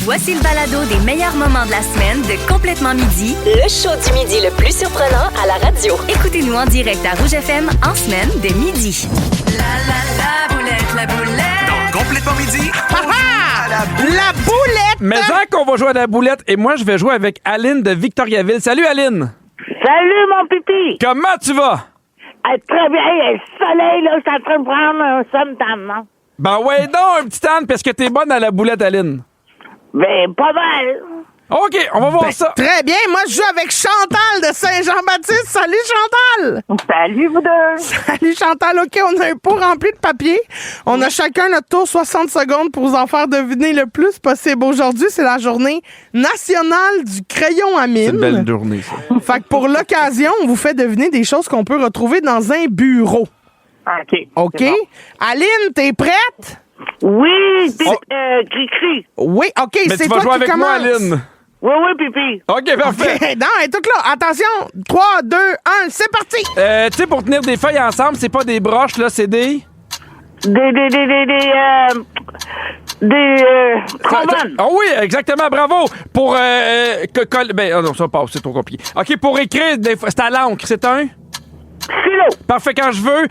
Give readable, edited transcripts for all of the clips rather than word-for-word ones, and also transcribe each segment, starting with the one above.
Voici le balado des meilleurs moments de la semaine de Complètement Midi, Le show du midi le plus surprenant à la radio. écoutez-nous en direct à Rouge FM en semaine dès midi. La boulette. Donc, complètement midi. La boulette! Mais qu'on va jouer à la boulette et moi, je vais jouer avec Aline de Victoriaville. Salut, Aline! Salut, mon pipi! Comment tu vas? Très bien, le soleil, là, je suis en train de prendre un sommeil. Ben ouais, donc, un petit âne, parce que t'es bonne à la boulette, Aline. Ben, pas mal. OK, on va voir ça. Très bien, moi je joue avec Chantal de Saint-Jean-Baptiste. Salut Chantal! Salut, vous deux! Salut Chantal, OK, on a un pot rempli de papier. On a chacun notre tour 60 secondes pour vous en faire deviner le plus possible. Aujourd'hui, c'est la journée nationale du crayon à mine. C'est une belle journée, ça. Fait que pour l'occasion, on vous fait deviner des choses qu'on peut retrouver dans un bureau. OK. OK? c'est bon. Aline, t'es prête? Oui, cri-cri. Oui, OK, Mais c'est tu vas toi jouer qui avec commence. moi, Aline. Oui, pipi. OK, parfait. OK, non, elle est toute là. Attention, 3, 2, 1, c'est parti! Tu sais, pour tenir des feuilles ensemble, c'est pas des broches, là, c'est des... Trombones. Ah oui, exactement, bravo. Pour... ben, oh non, ça passe, c'est trop compliqué. OK, pour écrire, c'est à l'encre, c'est un... Stylo. Parfait, quand je veux,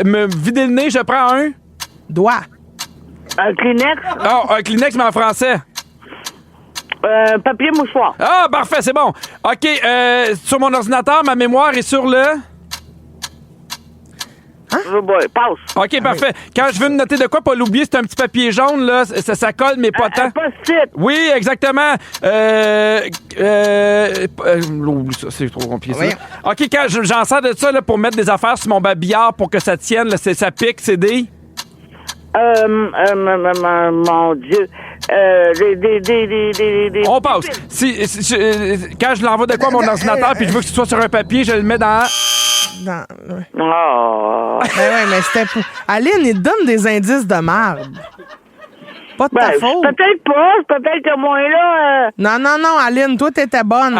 me vider le nez, je prends un... Doigt. Un Kleenex. Ah, un Kleenex, mais en français. Papier mouchoir. Ah, parfait, c'est bon. OK, sur mon ordinateur, ma mémoire est sur le... Passe. OK, parfait. Quand je veux me noter de quoi, pas l'oublier, c'est un petit papier jaune, là. Ça colle, mais pas tant. Un post-it. Oui, exactement. Oublie ça, c'est trop compliqué, ça. Oui. OK, quand j'en sers de ça là, pour mettre des affaires sur mon babillard pour que ça tienne, là, ça pique, c'est des... Mon Dieu. On passe. Quand je l'envoie de quoi à mon ordinateur puis je veux que ce soit sur un papier, je le mets dans... Non, ouais. Oh. Ben ouais, mais c'était pour... Aline, il te donne des indices de marde. Pas de ta faute. Peut-être pas. Peut-être que moi, là... Non, Aline, toi, t'étais bonne.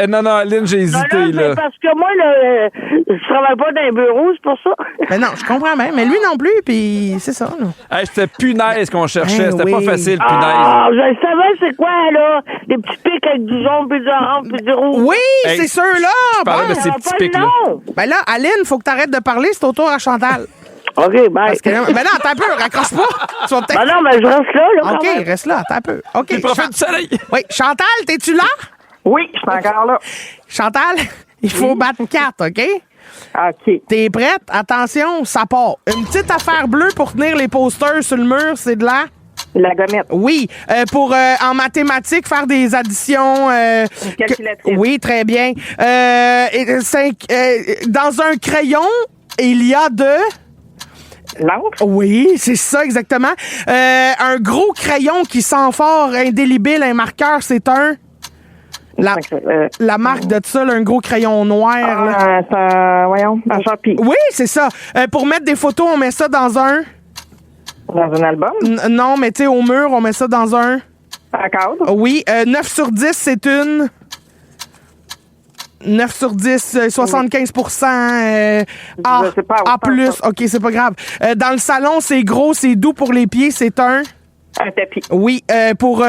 non, Aline, j'ai hésité, c'est là. parce que moi, là, je travaille pas dans un bureau, c'est pour ça. Ben non, je comprends bien. Mais lui non plus, puis c'est ça, là. Hey, c'était punaise qu'on cherchait. C'était oui. pas facile, punaise. Ah, je savais c'est quoi, là? Des petits pics avec du jaune, puis du orange, puis du rouge. Oui, Hey, c'est ceux-là. je parlais de Bon. ces Ça a petits pas le pics-là. nom. Ben là, Aline, faut que t'arrêtes de parler, c'est au tour à Chantal. OK, bye. Parce que là, ben non, attends un peu, raccroche pas. Tu vas peut-être... Ben non, mais je reste là, là, OK, quand même. reste là, attends un peu. OK. Il profite du soleil. Oui, Chantal, t'es-tu là? Oui, je suis encore là. Chantal, il faut battre 4, OK? OK. T'es prête? Attention, ça part. Une petite affaire bleue pour tenir les posters sur le mur, c'est de la... La gommette. Oui. Pour, en mathématiques, faire des additions... calculatrice. Oui, très bien. Dans un crayon, il y a de... L'encre? Oui, c'est ça, exactement. Un gros crayon qui sent fort, indélébile, un marqueur, c'est un... La marque de ça, là, un gros crayon noir. Là. Voyons, un Sharpie. Oui, c'est ça. Pour mettre des photos, on met ça dans un... Dans un album? Non, mais tu sais, au mur, on met ça dans un... Un cadre? Oui, 9 sur 10, c'est une... 9 sur 10, 75 A, Je sais pas, A+. pas. OK, c'est pas grave. Dans le salon, c'est gros, c'est doux pour les pieds, c'est un... Un tapis. Oui, pour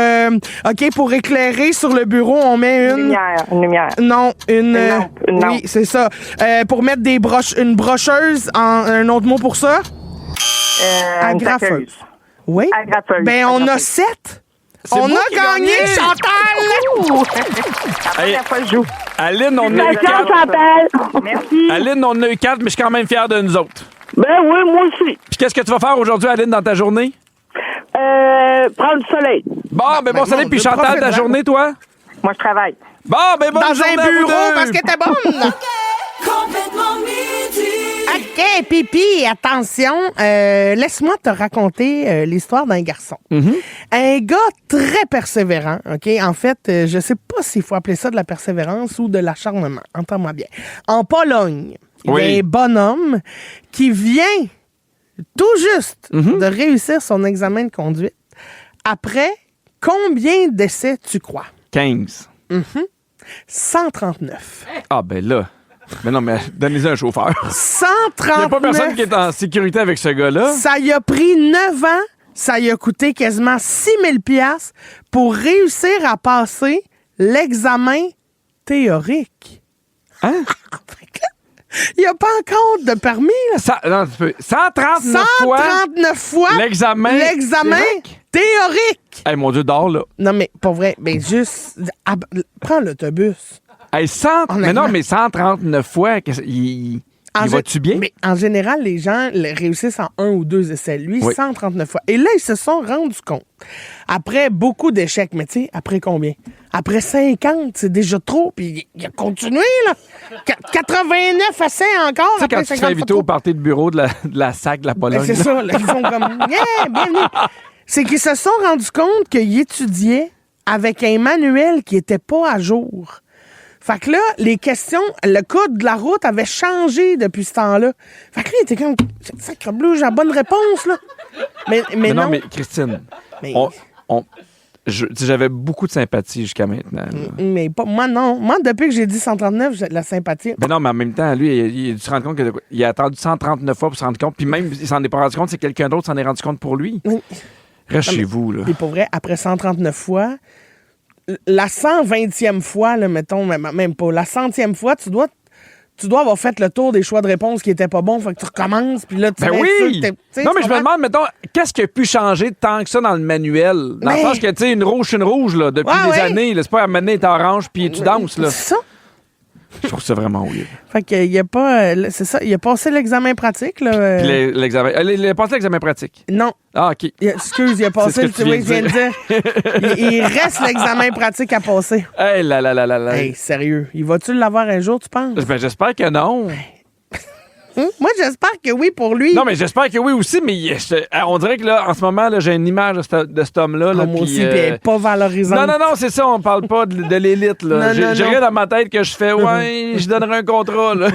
éclairer sur le bureau, on met une... Une lumière. Non, une lampe. Une oui, lampe. c'est ça. Pour mettre une brocheuse, un autre mot pour ça? Une Agrafeuse. saqueuse. Oui. Agrafeuse. Ben, on a Agrafeuse. 7. On moi a qui ai gagné, gagné. Chantal! La première fois que je joue. Aline, on a eu Félicitations, 4. Chantal. Merci. Aline, on a eu 4, mais je suis quand même fier de nous autres. Ben oui, moi aussi. Puis qu'est-ce que tu vas faire aujourd'hui, Aline, dans ta journée? Prendre du soleil. Bon, ben bon mon soleil. Puis Dieu, Chantal, ta profite, journée, toi? Moi, je travaille. Bon, ben bon Dans un bureau, parce que t'es bonne! Complètement Midi. OK, Pipi, attention. Laisse-moi te raconter l'histoire d'un garçon. Un gars très persévérant, OK? En fait, je sais pas s'il faut appeler ça de la persévérance ou de l'acharnement. Entends-moi bien. En Pologne, il y a un bonhomme qui vient tout juste de réussir son examen de conduite. Après, combien d'essais tu crois? 15. 139. Ah, ben là. Mais non, mais donnez-y un chauffeur. 139. Il n'y a pas personne qui est en sécurité avec ce gars-là. Ça y a pris 9 ans ça lui a coûté quasiment 6 000 $ pour réussir à passer l'examen théorique. Hein? Il n'y a pas encore de permis, là. Non, 139 fois 139 fois l'examen théorique. Hey, mon Dieu, dors, là. Non, mais pas vrai. Mais juste, prends l'autobus. Hey, mais non, mais 139 fois, il va-tu bien? Mais en général, les gens réussissent en 1 ou 2 essais. Lui, Oui. 139 fois. Et là, ils se sont rendus compte. Après beaucoup d'échecs, mais tu sais, après combien? Après 50, c'est déjà trop. Puis il a continué, là. 89 essais encore. Tu sais, quand après tu te 50 fais inviter fois au party de bureau de la SAC de la trop. Pologne. Ben, c'est là. ça, là. Ils font comme, yeah, bienvenue. C'est qu'ils se sont rendus compte qu'ils étudiaient avec un manuel qui était pas à jour. Fait que là, les questions, le code de la route avait changé depuis ce temps-là. Fait que là, il était comme, sacrebleu, j'ai la bonne réponse, là. Mais non. Mais Christine, Mais- j'avais beaucoup de sympathie jusqu'à maintenant. là. Mais pas, moi, non. Moi, depuis que j'ai dit 139, j'ai de la sympathie. Mais non, mais en même temps, lui, il a dû se rendre compte qu'il a attendu 139 fois pour se rendre compte. Puis même, il s'en est pas rendu compte, c'est quelqu'un d'autre s'en est rendu compte pour lui. Oui. Reste chez vous, là. Puis pour vrai, après 139 fois, la 120e fois, là, mettons, même pas, la 100e fois, tu dois avoir fait le tour des choix de réponse qui étaient pas bons, fait que tu recommences, puis là, tu Ben mets oui! sûr que tu sais, Non, mais tu je me comprends? demande, mettons, qu'est-ce qui a pu changer tant que ça dans le manuel? Dans le Mais- sens que, tu sais, une rouge, là, depuis Ouais, des ouais. années. Là, c'est pas à mener, t'es orange, puis tu danses, là. C'est ça. Je trouve ça vraiment weird. Fait qu'il a pas. C'est ça, il a passé l'examen pratique, là. Puis l'examen. Il a passé l'examen pratique. Non. Ah, OK. Excuse, il a passé C'est ce que tu oui, je viens viens de dire. il reste l'examen pratique à passer. Hey, là. Hey, sérieux. Il va-tu l'avoir un jour, tu penses? Ben, j'espère que non. Moi, j'espère que oui pour lui. Non, mais j'espère que oui aussi, mais on dirait que là, en ce moment, là, j'ai une image de cet homme-là. Là, Ah, moi puis, aussi, puis elle est pas valorisante. Non, c'est ça, on parle pas de l'élite. Là. Non, non, J'ai non. rien dans ma tête que je fais, ouais, je donnerai un contrat. Là.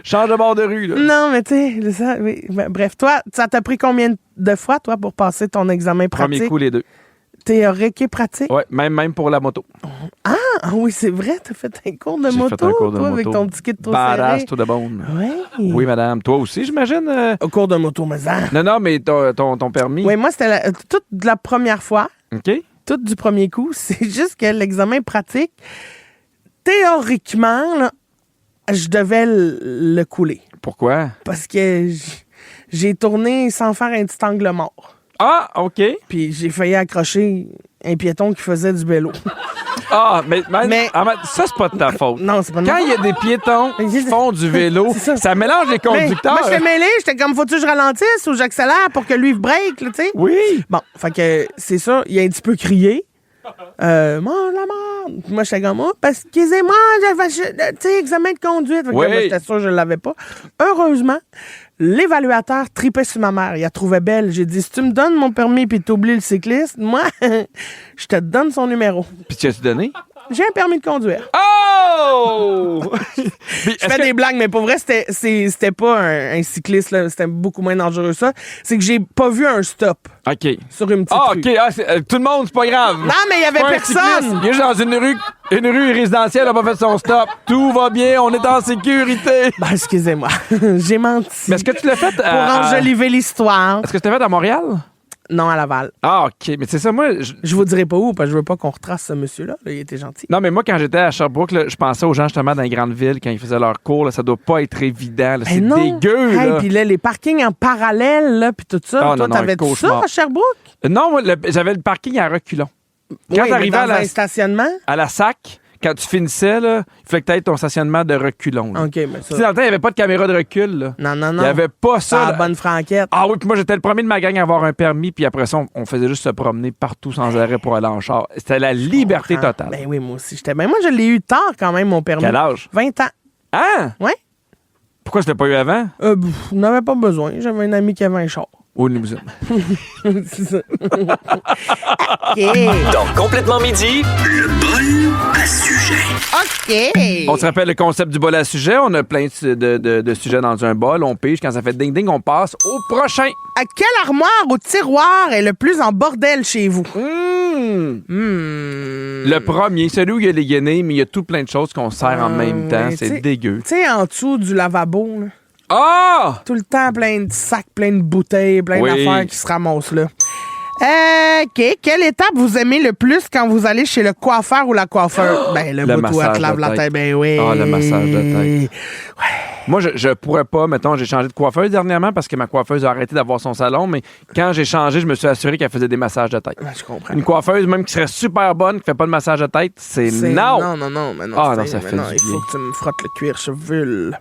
Change de bord de rue. Là. Non, mais tu sais, ça, oui. Ben, bref, toi, ça t'a pris combien de fois, toi, pour passer ton examen pratique? Premier coup, les deux. Théorique et pratique? Ouais, même pour la moto. Ah oui, c'est vrai, t'as fait un cours de J'ai moto, fait un cours de toi, moto. avec ton petit kit trop Badass, serré. tout de bon. Oui. Oui, madame. Toi aussi, j'imagine? Au cours de moto, mais ça. Non, mais ton permis. Oui, moi, c'était toute de la première fois, OK? toute du premier coup. C'est juste que l'examen pratique, théoriquement, là, je devais le couler. Pourquoi? Parce que j'ai tourné sans faire un petit angle mort. Ah, OK. Puis j'ai failli accrocher un piéton qui faisait du vélo. Ah, mais ça, c'est pas de ta faute. Non, c'est pas de Quand ma il y a des piétons qui font du vélo, C'est ça mélange les Mais conducteurs. moi, je t'ai mêlé, j'étais comme, faut-tu que je ralentisse ou j'accélère pour que lui break, là, tu sais? Oui. Bon, fait que c'est ça, il a un petit peu crié. Mange la merde. Moi, j'étais comme, oh, parce que moi, j'avais, tu sais, examen de conduite. Fait que Oui. moi, j'étais sûr que je l'avais pas. Heureusement, l'évaluateur tripait sur ma mère. Il la trouvait belle. J'ai dit, si tu me donnes mon permis puis t'oublies le cycliste, moi, je te donne son numéro. Puis tu as-tu donné? J'ai un permis de conduire. Oh! Je fais des blagues, mais pour vrai, c'était pas un cycliste, là. C'était beaucoup moins dangereux, ça. C'est que j'ai pas vu un stop OK. sur une petite Ah, rue. OK. Tout le monde, c'est pas grave. Non, mais il y avait Pas un personne. cycliste. Il est juste dans une rue résidentielle, il a pas fait son stop. Tout va bien, on est en sécurité. Ben, excusez-moi. J'ai menti. Mais est-ce que tu l'as fait Pour enjoliver l'histoire. Est-ce que tu l'as fait à Montréal? Non, à Laval. Ah, OK. Mais c'est ça, moi... Je vous dirai pas où, parce que je veux pas qu'on retrace ce monsieur-là. Là, il était gentil. Non, mais moi, quand j'étais à Sherbrooke, là, je pensais aux gens justement dans les grandes villes quand ils faisaient leur cours. Là, ça doit pas être évident. Là, c'est Ben non. dégueu. Hey, Là. puis là, les parkings en parallèle, là, puis tout ça. Ah, Toi, non, t'avais tout ça cauchemar. à Sherbrooke? Non, moi, j'avais le parking à reculons. Quand Oui, mais t'arrivais dans un stationnement? à la SAC, quand tu finissais, là, il fallait que tu aies ton stationnement de reculons. là. OK, mais Tu sais, ça... dans le temps, il n'y avait pas de caméra de recul. Là. Non, non, Il non. n'y avait pas Ça, ça. la là. bonne franquette. Ah oui, puis moi, j'étais le premier de ma gang à avoir un permis, puis après ça, on faisait juste se promener partout sans arrêt pour aller en char. C'était la liberté Ah, totale. Ben oui, moi aussi. Ben moi, je l'ai eu tard quand même, mon permis. Quel âge? 20 ans. Hein? Ouais. Pourquoi je l'ai pas eu avant? On n'avait pas besoin. J'avais un ami qui avait un char. Ou une limousine. C'est ça. OK. Dans Complètement Midi, le bol à sujet. OK. On se rappelle le concept du bol à sujet. On a plein de sujets dans un bol. On pige. Quand ça fait ding-ding, on passe au prochain. À quelle armoire ou tiroir est le plus en bordel chez vous? Le premier, celui où il y a les guenilles, mais il y a tout plein de choses qu'on sert en même temps. ouais, C'est t'sais- dégueu. Tu sais, en dessous du lavabo, là. Ah! Tout le temps, plein de sacs, plein de bouteilles, plein Oui. d'affaires qui se ramassent là. OK. Quelle étape vous aimez le plus quand vous allez chez le coiffeur ou la coiffeur? Ben, le bout où elle te lave la tête. Ben oui. Ah, le massage de tête. Moi, je pourrais pas, mettons, j'ai changé de coiffeuse dernièrement parce que ma coiffeuse a arrêté d'avoir son salon, mais quand j'ai changé, je me suis assuré qu'elle faisait des massages de tête. Ouais, je comprends. Une coiffeuse, même qui serait super bonne, qui fait pas de massage de tête, c'est non! Non, mais non. Ah, non, c'est- ça mais fait non, du il faut bien. que tu me frottes le cuir chevelu.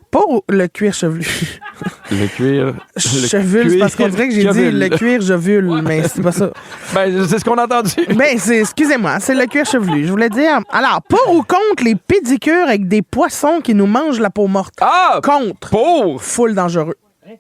Pas le cuir chevelu. Le cuir. Chevelu, c'est parce qu'on dirait que j'ai dit chevelu. le cuir chevelu, mais c'est pas ça. Ben, c'est ce qu'on a entendu. Ben, excusez-moi, c'est le cuir chevelu. Je voulais dire. Alors, pour ou contre les pédicures avec des poissons qui nous mangent la peau morte? Ah! Contre. Pour! Full dangereux.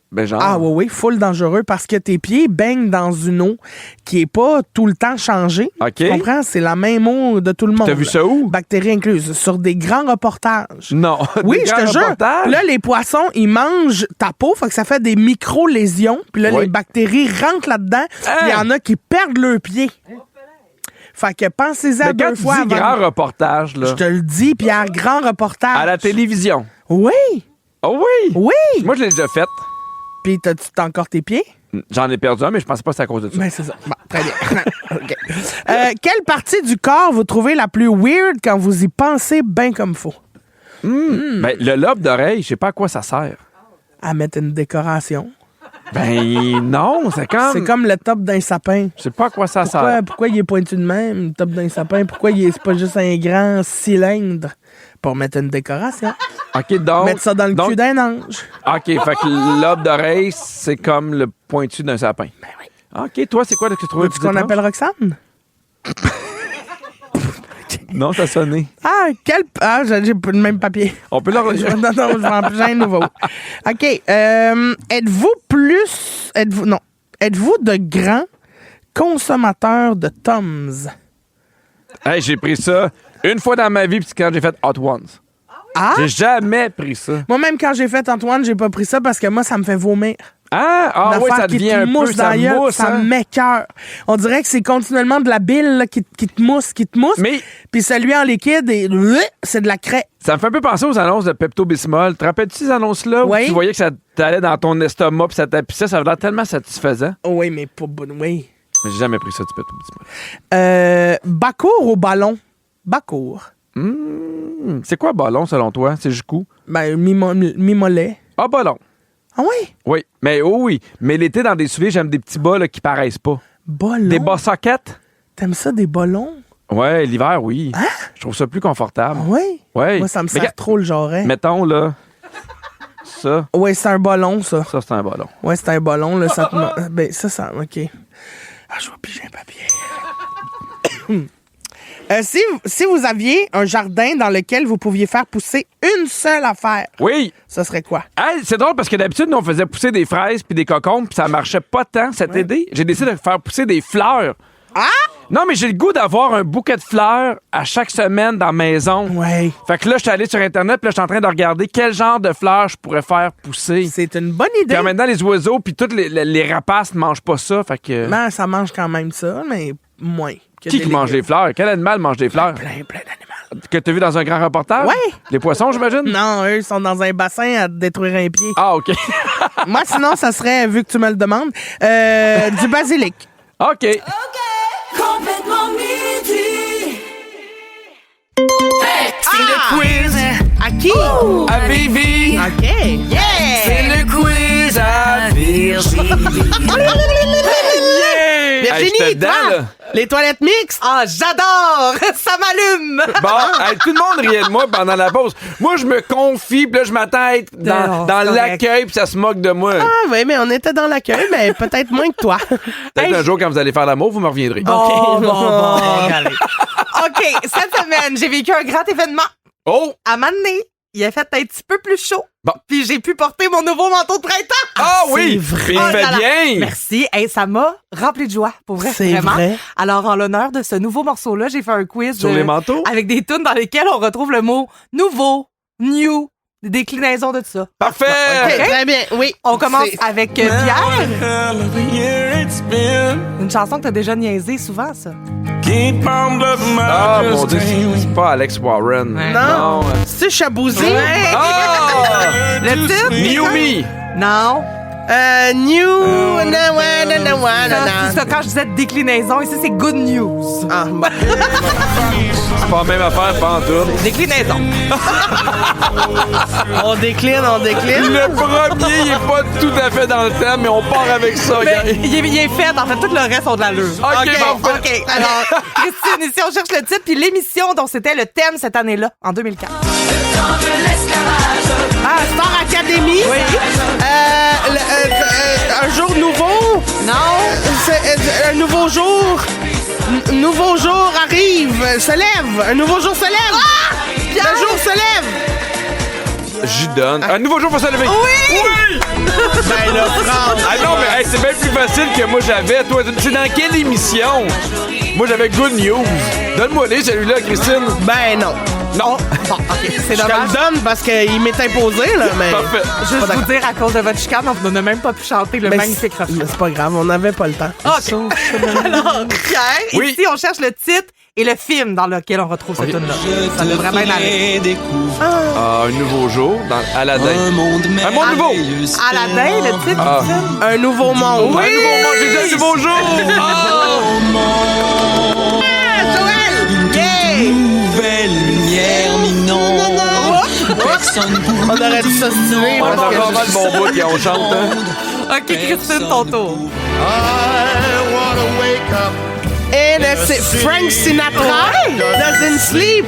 Ben, genre. Ah oui, full dangereux parce que tes pieds baignent dans une eau qui est pas tout le temps changée. OK. Tu comprends? C'est la même eau de tout le monde. T'as vu ça où? Bactéries incluses. Sur des grands reportages. Non. Oui, Des je grands te jure. reportages? Là, les poissons, ils mangent ta peau, fait que ça fait des micro-lésions. Puis là, Oui. les bactéries rentrent là-dedans. Puis il y en a qui perdent leurs pieds. Fait que pensez-y à Mais quand deux tu fois dis avant. grand reportage, là, Je te le dis, Pierre, grand reportage. à la télévision. Oui, Oh oui! oui. Moi, je l'ai déjà fait. Puis t'as encore tes pieds? J'en ai perdu un, mais je pensais pas que c'est à cause de ça. Ben, c'est ça. Bon, très bien. OK. Quelle partie du corps vous trouvez la plus weird quand vous y pensez bien comme faut? Ben, le lobe d'oreille, je sais pas à quoi ça sert. À mettre une décoration. Ben non, c'est C'est comme le top d'un sapin. Je sais pas à quoi ça sert. Pourquoi il est pointu de même, le top d'un sapin? Pourquoi c'est pas juste un grand cylindre pour mettre une décoration? OK, donc... Mettre ça dans le cul d'un ange. OK, fait que le lobe d'oreille, c'est comme le pointu d'un sapin. Ben oui. OK, toi, c'est quoi que tu trouves Veux-tu qu'on appelle Roxane? Non, ça sonnait. J'ai pas le même papier. On peut le... Non, je vais en plus un nouveau. OK. Êtes-vous de grands consommateurs de Tums? Hey, j'ai pris ça une fois dans ma vie, puis c'est quand j'ai fait Hot Ones. Ah? J'ai jamais pris ça. Moi-même, quand j'ai fait Antoine, j'ai pas pris ça parce que moi, ça me fait vomir. Ah Une oui, affaire ça qui devient te un peu... mousse dans Ça la gueule, mousse, ça hein? m'écoeure. On dirait que c'est continuellement de la bile là, qui te mousse, Mais Puis celui en liquide, c'est de la craie. ça me fait un peu penser aux annonces de Pepto-Bismol. Te rappelles-tu ces annonces-là où Oui. tu voyais que ça t'allait dans ton estomac puis ça tapissait? Ça avait l'air tellement satisfaisant. Oh oui, mais pas bon. Oui. Mais j'ai jamais pris ça du Pepto-Bismol. Bacour ou ballon? Bacour. C'est quoi ballon, selon toi? C'est jusqu'où? Ben, mi-mollet. Ah, ballon. Ah oui? Oui. Mais oui. Mais l'été, dans des souliers, j'aime des petits bas là, qui paraissent pas. Ballon? Des bas sockets? T'aimes ça, des ballons? Ouais, l'hiver, oui. Je trouve ça plus confortable. Ah oui? Ouais. Moi, ça me Mais sert trop le jarret. Mettons, là, ça, Oui, c'est un ballon, ça. c'est un ballon. Ouais, c'est un ballon, là. Ça te... Ben, ça, OK. Ah, je vais piger un papier. Si vous aviez un jardin dans lequel vous pouviez faire pousser une seule affaire, Oui! ce serait quoi? Hey, c'est drôle parce que d'habitude, nous, on faisait pousser des fraises puis des cocombes puis ça marchait pas tant cet été. J'ai décidé de faire pousser des fleurs. Ah! Non, mais j'ai le goût d'avoir un bouquet de fleurs à chaque semaine dans la maison. Ouais. Fait que là, je suis allé sur Internet puis là, je suis en train de regarder quel genre de fleurs je pourrais faire pousser. C'est une bonne idée. Puis maintenant, les oiseaux puis tous les rapaces ne mangent pas ça. Fait que... Ben, ça mange quand même ça, mais moins. que Qui des mange les légumes. fleurs? Quel animal mange des fleurs? Plein d'animaux. Que t'as vu dans un grand reportage? Ouais. Les poissons, j'imagine? Non, eux, ils sont dans un bassin à te détruire un pied. Ah, OK. Moi, sinon, ça serait, vu que tu me le demandes, du basilic. OK. Complètement midi. C'est le quiz À qui? à Vivi. OK. Yeah! C'est le quiz à Virginie. Virginie, Hey, j'étais dedans, toi, là. les toilettes mixtes? Ah, j'adore! Ça m'allume! Bon, hey, tout le monde riait de moi pendant la pause. Moi, je me confie, puis là, je m'attends à être dans Non, c'est correct. l'accueil, puis ça se moque de moi. Ah oui, mais on était dans l'accueil, mais peut-être moins que toi. Peut-être un jour, quand vous allez faire l'amour, vous me reviendrez. Bon. OK, cette semaine, j'ai vécu un grand événement. Oh! À Mané, il a fait un petit peu plus chaud. Bon. Puis j'ai pu porter mon nouveau manteau de printemps. Ah oui! vrai. Puis il Oh fait là là. bien! Merci. Hey, ça m'a rempli de joie, pour vrai. C'est vraiment. vrai. Alors, en l'honneur de ce nouveau morceau-là, j'ai fait un quiz Sur les manteaux? avec des tunes dans lesquelles on retrouve le mot nouveau, new, des déclinaisons de tout ça. Parfait! OK, très bien, oui. On commence C'est- avec Pierre. Une chanson que t'as déjà niaisé souvent, ça. Ah, mon Dieu, c'est pas Alex Warren. Non. C'est Chabouzi? Ah! Le titre? New Me. Non. C'est ça, quand je disais déclinaison, ici, c'est good news. Ah, bon. C'est pas la même affaire, pas en tout. Déclinaison. On décline. Le premier, il est pas tout à fait dans le thème, mais on part avec ça, Mais gars. il est fait. En fait, tout le reste ont de l'allure. OK. Alors, Christine, ici, on cherche le titre puis l'émission dont c'était le thème cette année-là, en 2004. Star Academy? Oui. Un jour nouveau? Non. Un nouveau jour? Nouveau jour arrive, se lève. Un nouveau jour se lève. Le jour se lève. J'y donne. Un nouveau jour pour se lever. Oui! Ben là, France. Ah non, mais hey, c'est bien plus facile que moi j'avais. Toi, c'est dans quelle émission? Moi, j'avais Good News. Donne-moi-les, celui-là, Christine. Ben non. Non. Bon, OK, c'est Je te dommage. le donne parce qu'il m'est imposé, là, mais... Parfait. Juste vous dire, à cause de votre chicane, on n'a même pas pu chanter le Mais magnifique refrain. Mais c'est pas grave, on n'avait pas le temps. OK. Alors, Pierre, Oui. ici, on cherche le titre et le film dans lequel on retrouve cette tune-là. Ça devrait bien aller. Ah, un nouveau jour dans Aladdin. Un monde nouveau. Aladdin, le titre Ah. du film. Un nouveau monde. Un nouveau monde. J'ai dit un nouveau jour. Joël! Yeah! On aurait dû s'ostiner On a parce que... vraiment le bon bout et on chante. Hein? OK, Christine, ton tour. Et c'est Frank Sinatra. Doesn't sleep.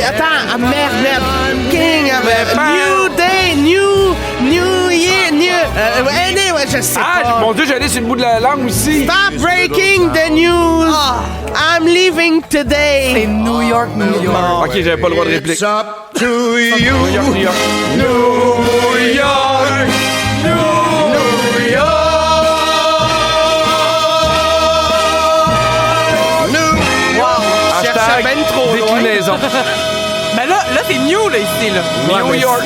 Attends, merde. King of New Day, New Year, anyway, je sais Ah, pas. mon Dieu, j'allais sur le bout de la langue aussi. Stop breaking the news. I'm leaving C'est today. New York, New York. Ok, j'avais pas le droit de réplique. It's up to you. New York, New York. New York. Hashtag ben trop loin. déclinaison. Mais là, c'est New, là, ici, là. New York.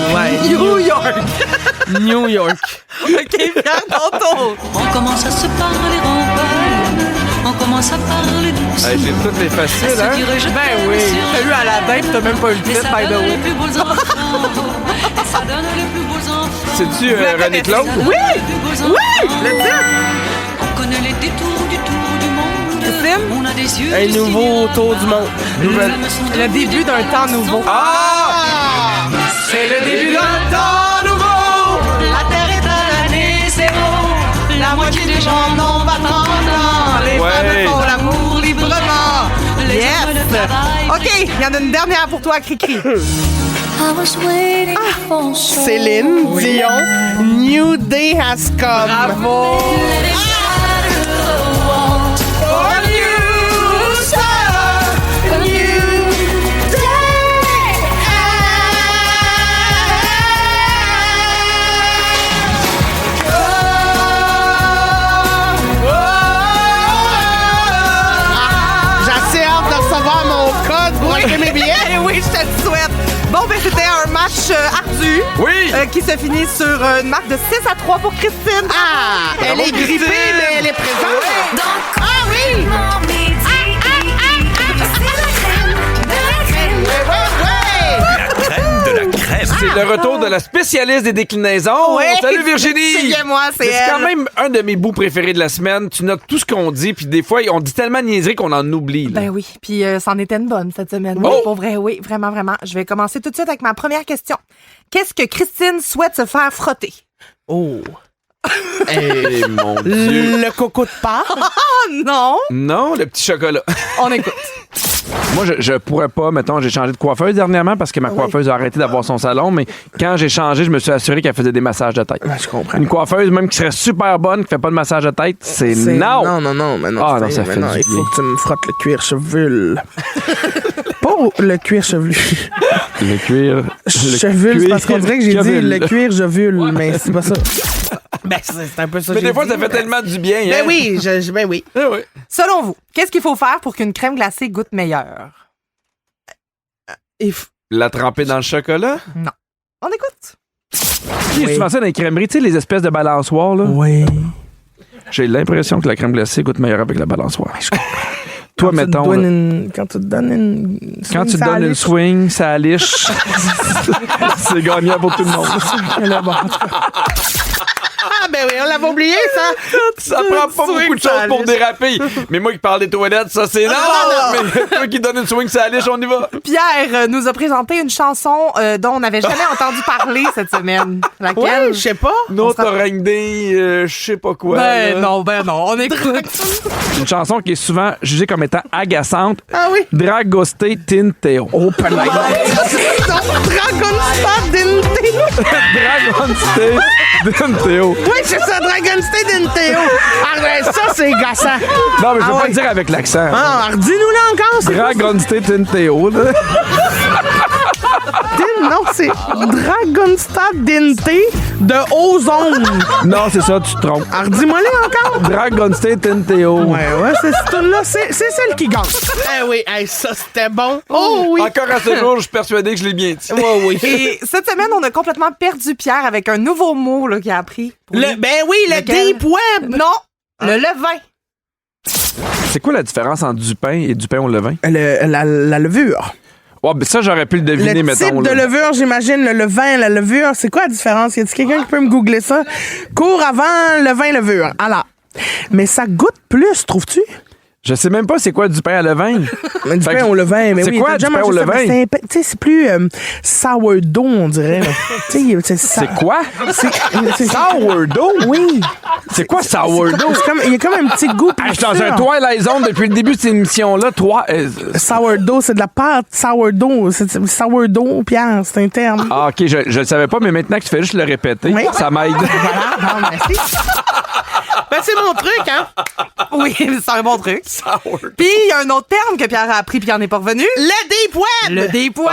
New York. New York. OK, Pierre, ton tour. On commence à se parler en bas, on commence à parler doucement. Hey, j'ai toutes les faciles, hein? Ben oui. T'as eu Aladdin pis t'as même pas eu le Et titre, ça by the donne way. les plus beaux enfants. Et ça donne les plus beaux enfants. C'est-tu René Claude? Oui! Oui! Le titre! On connaît les détours du tour du monde. Christine? On a des yeux. Un nouveau tour du monde. Le début d'un temps nouveau. Ah! C'est le début d'un temps nouveau. La terre est à l'année zéro. La moitié des gens n'ont pas 30 ans. Les Ouais. femmes font l'amour librement. Yes! OK, il y en a une dernière pour toi, Cricri. Céline Dion, New Day has come. Bravo! J'ai assez hâte de recevoir mon code pour acheter mes billets. Eh oui, je te le souhaite. Bon, ben c'était un match ardu. Oui! Qui se finit sur une marque de 6-3 pour Christine. Ah, elle est grippée, mais elle est présente. Donc, Ah oui! mon midi, c'est la crème de la crème. Ouais. De la crème. C'est le retour de la spécialiste des déclinaisons. Ouais. Salut Virginie! C'est bien moi, c'est C'est quand elle. même un de mes bouts préférés de la semaine. Tu notes tout ce qu'on dit, puis des fois, on dit tellement de niaiseries qu'on en oublie. là. Ben oui, puis c'en était une bonne cette semaine. Oh! Oui, pour vrai, oui, vraiment, vraiment. Je vais commencer tout de suite avec ma première question. Qu'est-ce que Christine souhaite se faire frotter? Oh. Eh, mon Dieu. Le coco de Pâques. Oh non! Non, le petit chocolat. On écoute. Moi, je pourrais pas, mettons, j'ai changé de coiffeuse dernièrement parce que ma coiffeuse a arrêté d'avoir son salon, mais quand j'ai changé, je me suis assuré qu'elle faisait des massages de tête. Je comprends. Une coiffeuse, même qui serait super bonne, qui fait pas de massage de tête, c'est non! Non, mais non. Ah, non, ça mais fait non, du il faut bien. que tu me frottes le cuir chevelu. Pas le cuir chevelu. Le cuir. Chevelu, c'est parce qu'on dirait que j'ai dit chevelu. le cuir chevelu, mais c'est pas ça. Ben, c'est un peu ça. Mais que des fois, j'ai ça dit. fait tellement du bien. Ben hein? oui, ben oui. Ah oui. Selon vous, qu'est-ce qu'il faut faire pour qu'une crème glacée goûte meilleure? Il f- La tremper dans le chocolat? On écoute. Il y a souvent ça dans les crèmeries, tu sais, les espèces de balançoires, là. Oui. J'ai l'impression que la crème glacée goûte meilleur avec la balançoire. Toi, mettons. Quand tu te donnes une swing, Quand tu te donnes une swing, ça liche. C'est gagnant pour tout le monde. Ah, ben oui, on l'avait oublié, ça. Ça prend pas beaucoup de choses pour déraper. Mais moi qui parle des toilettes, ça c'est non. Mais toi qui donne une swing, ça liche, on y va. Pierre nous a présenté une chanson dont on n'avait jamais entendu parler cette semaine. Laquelle? Oui, je sais pas. Notre je sais pas quoi. Ben non, on écoute. Une chanson qui est souvent jugée comme étant agaçante. Ah oui. Dragoste Tinteo. Oh, pas de Dragonsta Dinte. Dragoste Tinteo. Oui, c'est ça, Dragonsta Dinte. Ah, ben, ça, c'est gossant. Non, mais je veux pas ouais. le dire avec l'accent. Ah, redis-nous-là encore. C'est Dragoste Tinteo. là. Non, c'est Dragonsta Dinte de Ozone. Non, c'est ça, tu te trompes. Ah, redis-moi-les encore. Dragoste Tinteo. Ouais, c'est là, c'est celle qui gagne. Eh oui, ça c'était bon. Oh oui. Encore à ce jour, je suis persuadé que je l'ai bien dit. Oui. Et cette semaine, on a complètement perdu Pierre avec un nouveau mot qu'il a appris. Ben oui, le Lequel? Deep Web. Non, le levain. C'est quoi la différence entre du pain et du pain au levain? La levure. Ouais, ben ça, j'aurais pu le deviner, Le mettons. type de là. levure, j'imagine, le levain, la levure, c'est quoi la différence? Y a-t-il quelqu'un qui peut me googler ça? Cours avant levain, levure. Alors, mais ça goûte plus, trouves-tu? Je sais même pas c'est quoi du pain à levain. Du Fait pain que- au levain, mais c'est oui. quoi, t'as déjà du pain mangé au ça? levain? Ben, tu sais, c'est plus sourdough, on dirait. là. Tu sais, C'est quoi? C'est Sourdough? Oui. C'est quoi sourdough? Il y a comme un petit goût. Ah, je suis dans un Twilight Zone depuis le début de cette émission-là. Sourdough, c'est de la pâte sourdough. C'est sourdough, Pierre, c'est un terme. Ah, OK, je le savais pas, mais maintenant que tu fais juste le répéter, Oui. ça m'aide. Voilà, bon, merci. Ben, c'est mon truc, hein? Oui, c'est un bon truc. Puis, il y a un autre terme que Pierre a appris puis il en est pas revenu. Le Deep Web! Le Deep Web.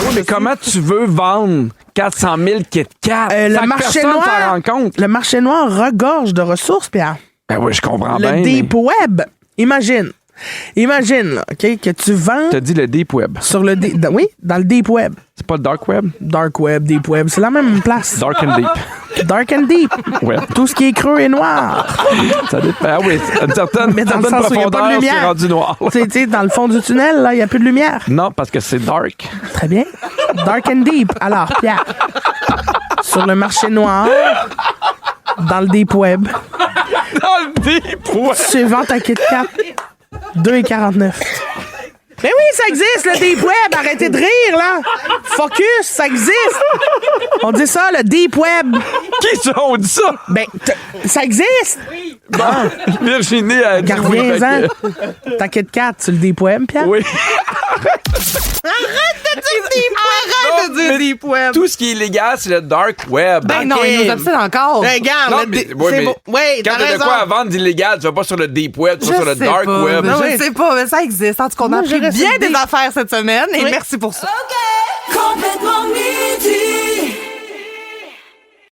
Oui, mais comment tu veux vendre 400 000 Kit Kat? Le Sans que marché personne noir. s'en rende compte. Le marché noir regorge de ressources, Pierre. Ben oui, je comprends bien. Le Deep Web. Imagine, là, OK, que tu vends T'as dit le Deep Web. sur le... Oui, dans le Deep Web. C'est pas le Dark Web? Dark Web, Deep Web, c'est la même place. Dark and Deep. Dark and Deep. Ouais. Tout ce qui est creux et noir. Ça dépend. Ah oui, à une certaine, Mais dans le certaine sens où il n'y a pas de profondeur, c'est lumière. rendu noir. Tu sais, dans le fond du tunnel, là, il n'y a plus de lumière. Non, parce que c'est dark. Très bien. Dark and Deep. Alors, Pierre, sur le marché noir, dans le Deep Web, Dans le Deep Web. tu vends ta Kit Kat 2,49. Mais oui, ça existe, le Deep Web. Arrêtez de rire, là. Focus, ça existe. On dit ça, le Deep Web. Qui ça? On dit ça? Ben, ça existe. Virginie a dit oui. Gardiens-en. fait que- Ta Kit Kat sur le Deep Web, Pierre. Oui. Arrête de dire mais Deep Web. Tout ce qui est illégal, c'est le Dark Web. Ben non, il nous obsède encore. Regarde, Non, le mais, Deep- oui, c'est mais beau. Oui, quand t'as t'as de raison. quoi à vendre d'illégal, tu vas pas sur le Deep Web, tu vas Je sur le sais Dark pas, Web. Je sais pas, mais ça existe. En tout cas, on a Moi, appris j'irais sur bien le des Deep. affaires cette semaine et Oui. merci pour ça. Complètement